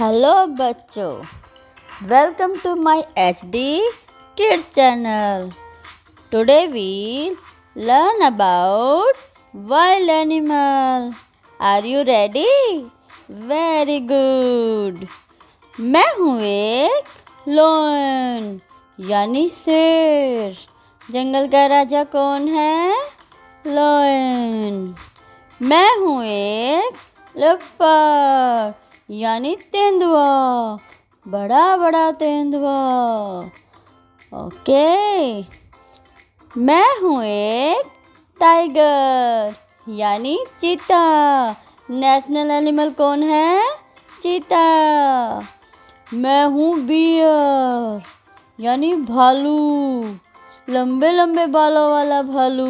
Hello बच्चों, welcome to my HD Kids channel. Today we learn about wild animal. Are you ready? Very good. मैं हूँ एक lion यानी शेर. जंगल का राजा कौन है? लायन. मैं हूँ एक लेपर्ड यानी तेंदुआ, बड़ा बड़ा तेंदुआ. ओके. मैं हूँ एक टाइगर यानी चीता. नेशनल एनिमल कौन है? चीता. मैं हूँ बियर यानी भालू, लंबे लंबे बालों वाला भालू.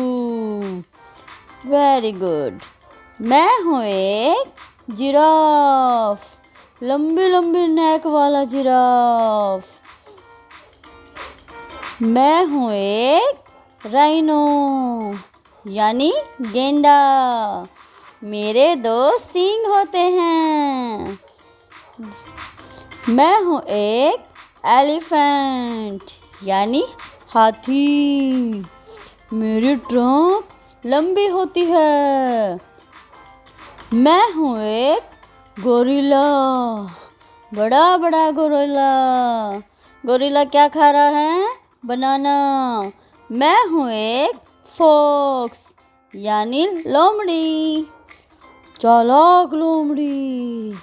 Very good. मैं हूँ एक जिराफ, लंबी लंबी नेक वाला जिराफ. मैं हूँ एक राइनो यानी गेंडा. मेरे 2 सींग होते हैं. मैं हूँ एक एलिफेंट यानी हाथी. मेरी ट्रंक लंबी होती है. मैं हूँ एक गोरिल्ला, बड़ा बड़ा गोरिल्ला. गोरिल्ला क्या खा रहा है? बनाना. मैं हूँ एक फॉक्स यानी लोमड़ी, चालाक लोमड़ी.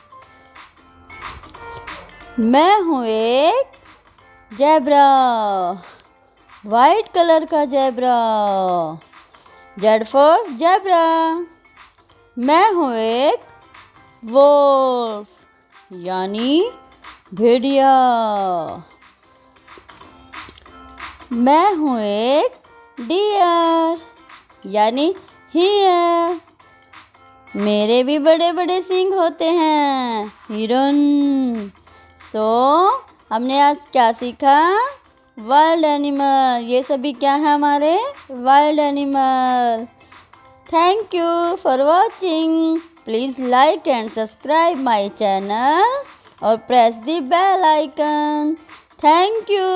मैं हूँ एक ज़ेब्रा, वाइट कलर का ज़ेब्रा. Z for zebra. मैं हूँ एक वोल्फ यानी भेड़िया. मैं हूँ एक डियर यानी हिरण. मेरे भी बड़े बड़े सींग होते हैं, हिरन. हमने आज क्या सीखा? Wild animal. ये सभी क्या है हमारे? Wild animal. Thank you for watching. Please like and subscribe my channel or press the bell icon. Thank you.